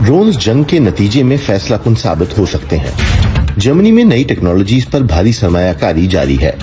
Drones जंग के नतीजे में फैसला कुन साबित हो सकते हैं। जर्मनी में नई टेक्नोलॉजीज पर भारी सरमायाकारी जारी है।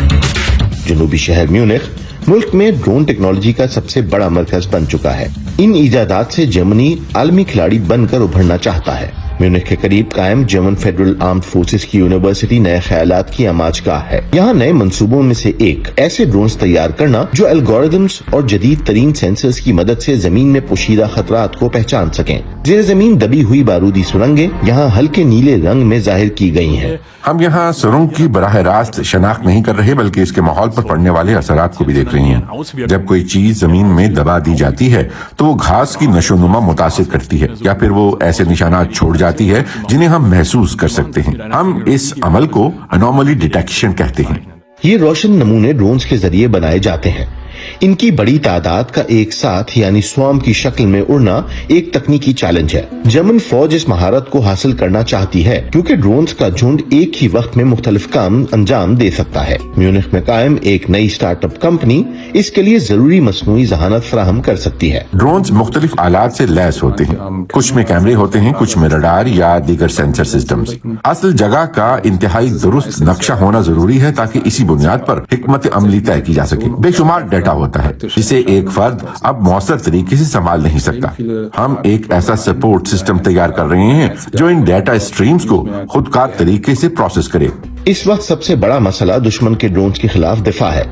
जनूबी शहर म्यूनिख मुल्क में ड्रोन टेक्नोलॉजी का सबसे बड़ा मरकज बन चुका है। इन इजादात से जर्मनी आलमी खिलाड़ी बनकर उभरना चाहता है। म्यूनिख के करीब कायम जर्मन फेडरल आर्म्ड फोर्सेस की यूनिवर्सिटी नए ख्यालात की आमाजगाह है। यहाँ नए मंसूबों में से एक ऐसे ड्रोन्स तैयार करना जो एल्गोरिदम्स और जदीद तरीन सेंसर्स की मदद से जमीन में पोशीदा खतरात को पहचान सकें। जेर जमीन दबी हुई बारूदी सुरंगें यहाँ हल्के नीले रंग में जाहिर की गई हैं। हम यहाँ सुरंग की बराह रास्त शनाख्त नहीं कर रहे, बल्कि इसके माहौल पर पड़ने वाले असरात को भी देख रहे हैं। जब कोई चीज जमीन में दबा दी जाती है तो वो घास की नशोनुमा मुतासिर करती है, या फिर वो ऐसे निशानात छोड़ जाती है जिन्हें हम महसूस कर सकते हैं। हम इस अमल को अनोमली डिटेक्शन कहते हैं। ये रोशन नमूने ड्रोन्स के जरिए बनाए जाते हैं। इनकी बड़ी तादाद का एक साथ यानी स्वार्म की शक्ल में उड़ना एक तकनीकी चैलेंज है। जर्मन फौज इस महारत को हासिल करना चाहती है क्योंकि ड्रोन्स का झुंड एक ही वक्त में मुख्तलिफ काम अंजाम दे सकता है। म्यूनिख में कायम एक नई स्टार्टअप कंपनी इसके लिए जरूरी मसनूई जहानत फराहम कर सकती है। ड्रोन्स मुख्तलिफ आलात से लैस होते हैं। कुछ में कैमरे होते हैं, कुछ में रडार या दीगर सेंसर सिस्टम्स। असल जगह का इंतहाई दुरुस्त नक्शा होना जरूरी है ताकि इसी बुनियाद पर हिकमत अमली तय की जा सके। बेशुमार डाटा होता है जिसे एक फर्द अब मौसर तरीके से संभाल नहीं सकता। हम एक ऐसा सपोर्ट सिस्टम तैयार कर रहे हैं जो इन डाटा स्ट्रीम्स को खुदकार तरीके से प्रोसेस करे। इस वक्त सबसे बड़ा मसला दुश्मन के ड्रोन्स के खिलाफ दिफा है।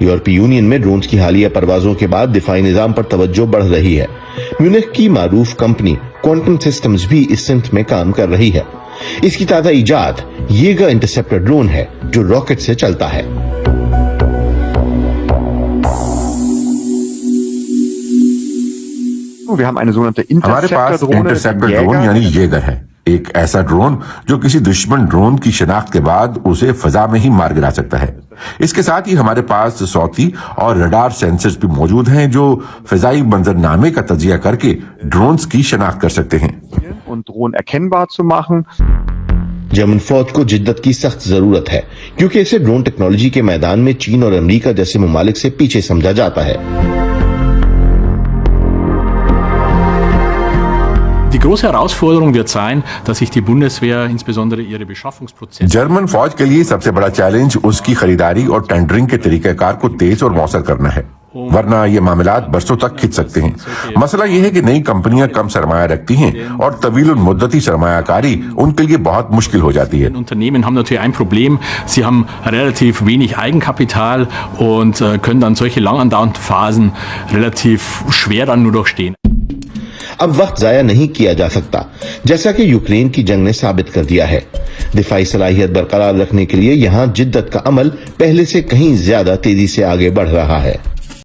यूरोपीय यूनियन में ड्रोन्स की हालिया परवाजों के बाद दिफाई निजाम पर तवज्जो बढ़ रही है। म्यूनिख की मारूफ कंपनी क्वांटम सिस्टम्स भी इस सिमत में काम कर रही है। इसकी ताजा इजाद येगर इंटरसेप्टर ड्रोन है जो रॉकेट से चलता है। हमारे पास इंटरसेप्टर ड्रोन यानी येगर है, एक ऐसा ड्रोन जो किसी दुश्मन ड्रोन की शिनाख्त के बाद उसे फजा में ही मार गिरा सकता है। इसके साथ ही हमारे पास सौती और रडार सेंसर्स भी मौजूद हैं जो फिजाई मंजरनामे का तजिया करके ड्रोन्स की शिनाख्त कर सकते हैं। जर्मन फौज को जिद्दत की सख्त जरूरत है क्योंकि इसे ड्रोन टेक्नोलॉजी के मैदान में चीन और अमेरिका जैसे ममालिक से पीछे समझा जाता है। Die große Herausforderung wird sein, dass sich die Bundeswehr insbesondere ihre Beschaffungsprozesse German फौज के लिए सबसे बड़ा चैलेंज उसकी खरीदारी और टेंडरिंग के तरीक़ेकार को तेज और मौसर करना है, वरना ये मामलात बरसों तक खिंच सकते हैं। मसला ये है कि नई कंपनियां कम सरमाया रखती हैं और तवील मुद्दती सरमायाकारी उनके लिए बहुत मुश्किल हो जाती है। Unternehmen haben natürlich ein Problem, sie haben relativ wenig Eigenkapital und können dann solche lang andauernden Phasen relativ schwer dann nur durchstehen। अब वक्त जाया नहीं किया जा सकता, जैसा कि यूक्रेन की जंग ने साबित कर दिया है। दिफाई सलाहियत बरकरार रखने के लिए यहाँ जिद्दत का अमल पहले से कहीं ज्यादा तेजी से आगे बढ़ रहा है।